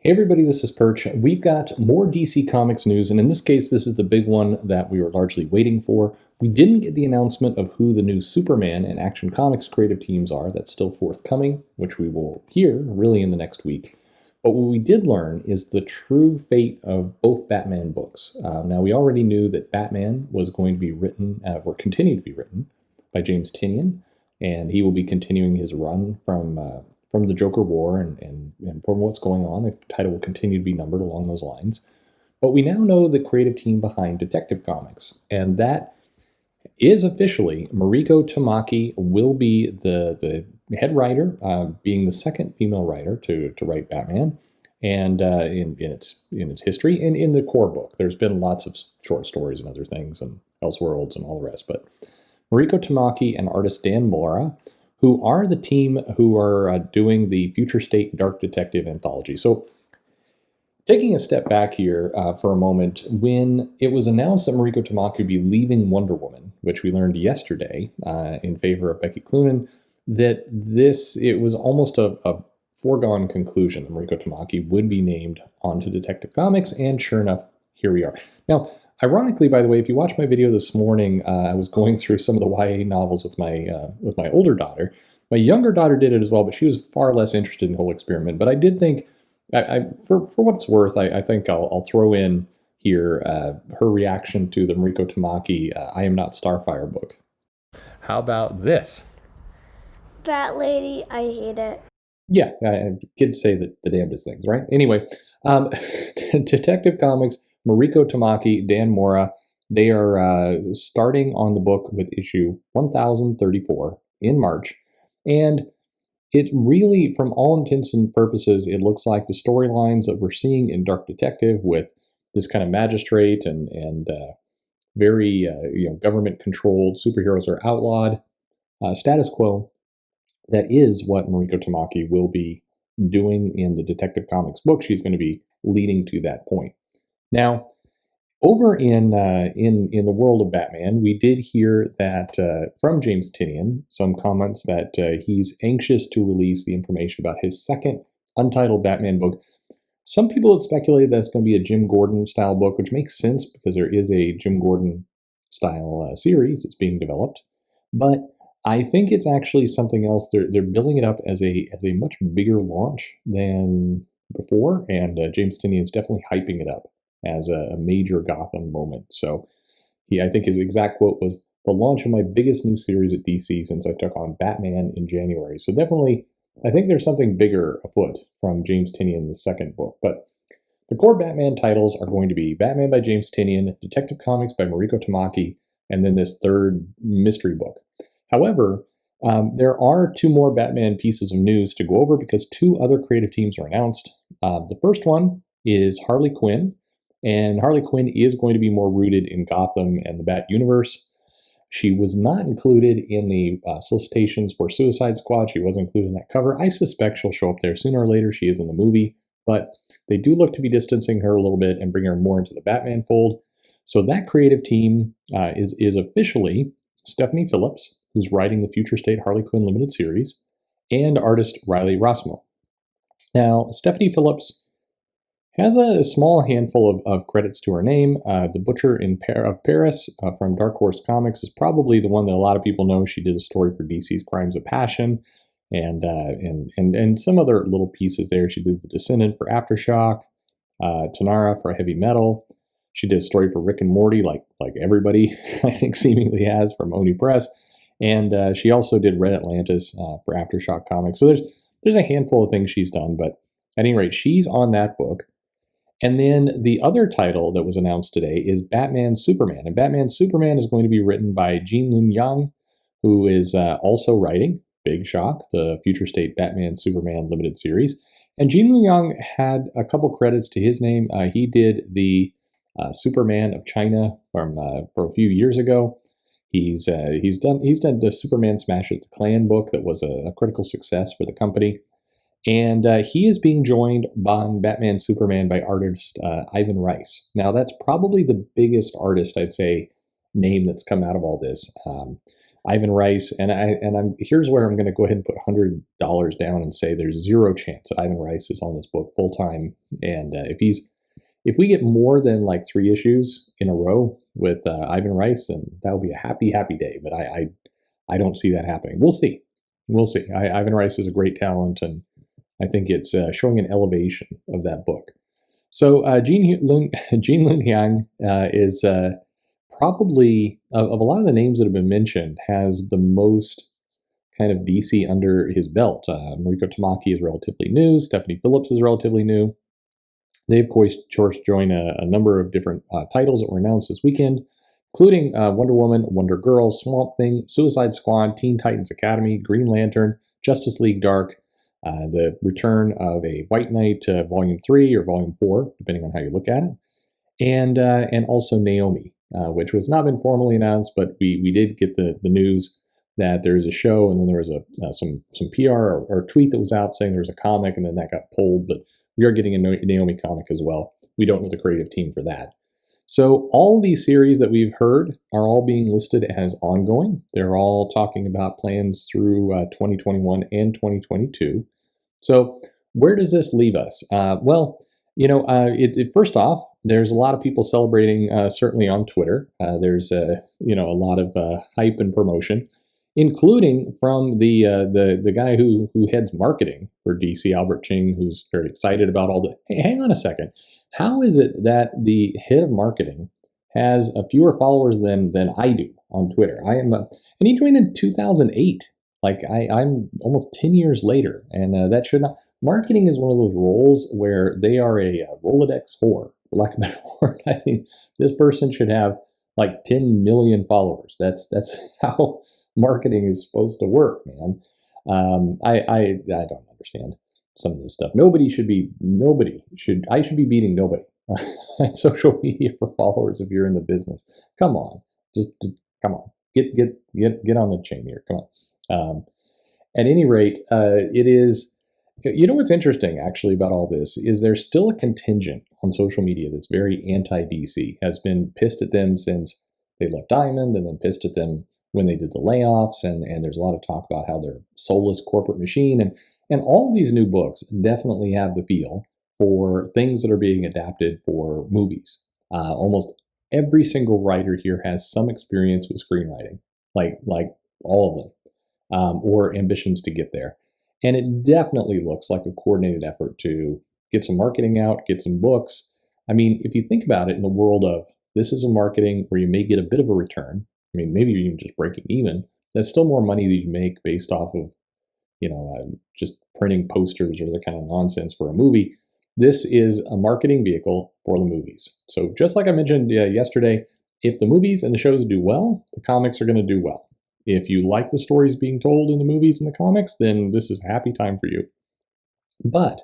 Hey everybody, this is Perch. We've got more DC Comics news, and in this case, this is the big one that we were largely waiting for. We didn't get the announcement of who the new Superman and Action Comics creative teams are. That's still forthcoming, which we will hear really in the next week. But what we did learn is the true fate of both Batman books. Now, we already knew that Batman was going to be written, or continue to be written, by James Tynion, and he will be continuing his run from the Joker War and from what's going on. The title will continue to be numbered along those lines. But we now know the creative team behind Detective Comics, and that is officially Mariko Tamaki will be the head writer, being the second female writer to write Batman, and in its history and in the core book. There's been lots of short stories and other things and Elseworlds and all the rest, but Mariko Tamaki and artist Dan Mora, who are the team who are doing the Future State Dark Detective anthology. So taking a step back here for a moment, when it was announced that Mariko Tamaki would be leaving Wonder Woman, which we learned yesterday in favor of Becky Cloonan, that it was almost a foregone conclusion that Mariko Tamaki would be named onto Detective Comics, and sure enough, here we are. Now, ironically, by the way, if you watch my video this morning, I was going through some of the YA novels with my older daughter. My younger daughter did it as well, but she was far less interested in the whole experiment. But I did think, for what it's worth, I think I'll throw in here her reaction to the Mariko Tamaki I Am Not Starfire book. How about this? Bat Lady, I hate it. Yeah, kids say the damnedest things, right? Anyway, Detective Comics, Mariko Tamaki, Dan Mora, they are starting on the book with issue 1034 in March. And it's really, from all intents and purposes, it looks like the storylines that we're seeing in Dark Detective with this kind of magistrate and very government-controlled superheroes are outlawed status quo. That is what Mariko Tamaki will be doing in the Detective Comics book. She's going to be leading to that point. Now, over in the world of Batman, we did hear that from James Tynion, some comments that he's anxious to release the information about his second untitled Batman book. Some people have speculated that's going to be a Jim Gordon style book, which makes sense because there is a Jim Gordon style series that's being developed. But I think it's actually something else. They're building it up as a much bigger launch than before, and James Tynion is definitely hyping it up as a major Gotham moment. So I think his exact quote was, "The launch of my biggest new series at DC since I took on Batman in January." So definitely, I think there's something bigger afoot from James Tynion, the second book. But the core Batman titles are going to be Batman by James Tynion, Detective Comics by Mariko Tamaki, and then this third mystery book. However, there are two more Batman pieces of news to go over because two other creative teams are announced. The first one is Harley Quinn, and Harley Quinn is going to be more rooted in Gotham and the Bat universe. She was not included in the solicitations for Suicide Squad. She wasn't included in that cover. I suspect she'll show up there sooner or later. She is in the movie, but they do look to be distancing her a little bit and bring her more into the Batman fold. So that creative team is officially Stephanie Phillips, who's writing the Future State Harley Quinn Limited Series, and artist Riley Rossmo. Now, Stephanie Phillips has a small handful of credits to her name. The Butcher of Paris from Dark Horse Comics is probably the one that a lot of people know. She did a story for DC's Crimes of Passion, and some other little pieces there. She did The Descendant for Aftershock, Tanara for Heavy Metal. She did a story for Rick and Morty, like everybody I think seemingly has, from Oni Press. And she also did Red Atlantis for Aftershock Comics. So there's a handful of things she's done, but at any rate, she's on that book. And then the other title that was announced today is Batman Superman. And Batman Superman is going to be written by Gene-Luen Yang, who is also writing, big shock, the Future State Batman Superman Limited Series. And Gene-Luen Yang had a couple credits to his name. He did the Superman of China for a few years ago. He's done the Superman Smashes the Klan book that was a critical success for the company. And he is being joined on Batman Superman by artist Ivan Rice. Now, that's probably the biggest artist, I'd say, name that's come out of all this. Ivan Rice, and I'm here's where I'm going to go ahead and put $100 down and say there's zero chance that Ivan Rice is on this book full time. And if we get more than like 3 issues in a row with Ivan Rice, then that will be a happy day. But I don't see that happening. We'll see. We'll see. Ivan Rice is a great talent, and I think it's showing an elevation of that book. So Jean Lun Yang is probably, of a lot of the names that have been mentioned, has the most kind of DC under his belt. Mariko Tamaki is relatively new. Stephanie Phillips is relatively new. They, of course, join a number of different titles that were announced this weekend, including Wonder Woman, Wonder Girl, Swamp Thing, Suicide Squad, Teen Titans Academy, Green Lantern, Justice League Dark, the return of a White Knight Volume 3 or Volume 4, depending on how you look at it, and also Naomi, which was not been formally announced, but we did get the news that there's a show, and then there was some PR or tweet that was out saying there was a comic, and then that got pulled, but we are getting a Naomi comic as well. We don't know the creative team for that. So all these series that we've heard are all being listed as ongoing. They're all talking about plans through 2021 and 2022. So where does this leave us? Well, first off, there's a lot of people celebrating, certainly on Twitter. There's a lot of hype and promotion, including from the guy who heads marketing for DC, Albert Ching, who's very excited about all the. Hey, hang on a second. How is it that the head of marketing has fewer followers than I do on Twitter? And he joined in 2008. Like I'm almost 10 years later, and that should not. Marketing is one of those roles where they are a Rolodex whore, for lack of a better word. I think this person should have like 10 million followers. That's how marketing is supposed to work, man. I don't understand some of this stuff. I should be beating nobody on social media for followers if you're in the business. Come on, just come on, get on the chain here. Come on. At any rate, it is. You know what's interesting actually about all this is there's still a contingent on social media that's very anti-DC, has been pissed at them since they left Diamond, and then pissed at them when they did the layoffs, and there's a lot of talk about how they're a soulless corporate machine, and all of these new books definitely have the feel for things that are being adapted for movies. Almost every single writer here has some experience with screenwriting, like all of them, or ambitions to get there. And it definitely looks like a coordinated effort to get some marketing out, get some books. I mean, if you think about it in the world of this is a marketing where you may get a bit of a return. I mean, maybe you're even just breaking even. That's still more money that you make based off of, just printing posters or the kind of nonsense for a movie. This is a marketing vehicle for the movies. So just like I mentioned yesterday, if the movies and the shows do well, the comics are going to do well. If you like the stories being told in the movies and the comics, then this is a happy time for you. But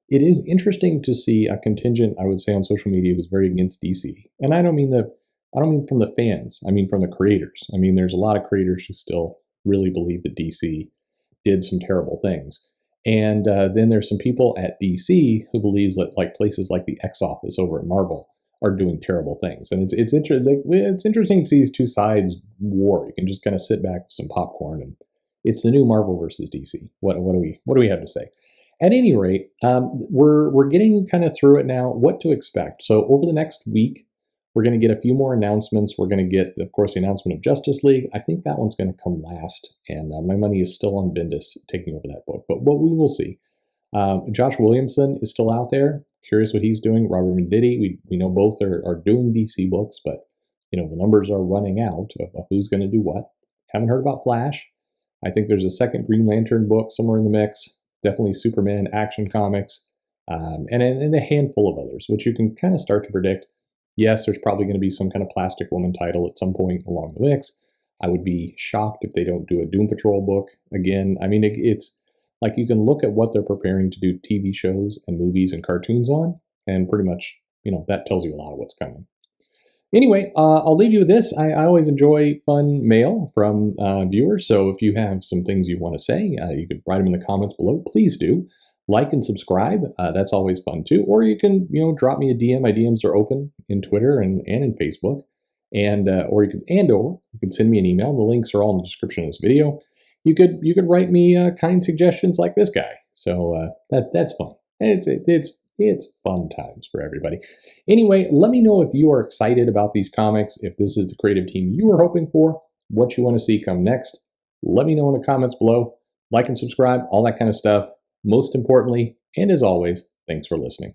it is interesting to see a contingent, I would say, on social media who's very against DC. And I don't mean from the fans. I mean from the creators. I mean, there's a lot of creators who still really believe that DC did some terrible things. And then there's some people at DC who believes that like places like the X Office over at Marvel are doing terrible things. And it's interesting to see these two sides war. You can just kind of sit back with some popcorn, and it's the new Marvel versus DC. What do we have to say? At any rate, we're getting kind of through it now. What to expect? So over the next week, we're going to get a few more announcements. We're going to get, of course, the announcement of Justice League. I think that one's going to come last, and my money is still on Bendis taking over that book. But what we will see. Josh Williamson is still out there. Curious what he's doing. Robert Venditti, we know both are doing DC books, but the numbers are running out of who's going to do what. Haven't heard about Flash. I think there's a second Green Lantern book somewhere in the mix. Definitely Superman Action Comics, and a handful of others, which you can kind of start to predict. Yes, there's probably going to be some kind of Plastic Woman title at some point along the mix. I would be shocked if they don't do a Doom Patrol book again. I mean, it's like you can look at what they're preparing to do TV shows and movies and cartoons on, and pretty much, that tells you a lot of what's coming. Anyway, I'll leave you with this. I always enjoy fun mail from viewers, so if you have some things you want to say, you could write them in the comments below. Please do. Like and subscribe. That's always fun too. Or you can, drop me a DM. My DMs are open in Twitter and in Facebook. or you can send me an email. The links are all in the description of this video. You could write me kind suggestions like this guy. So that's fun. It's fun times for everybody. Anyway, let me know if you are excited about these comics, if this is the creative team you were hoping for, what you want to see come next. Let me know in the comments below. Like and subscribe, all that kind of stuff. Most importantly, and as always, thanks for listening.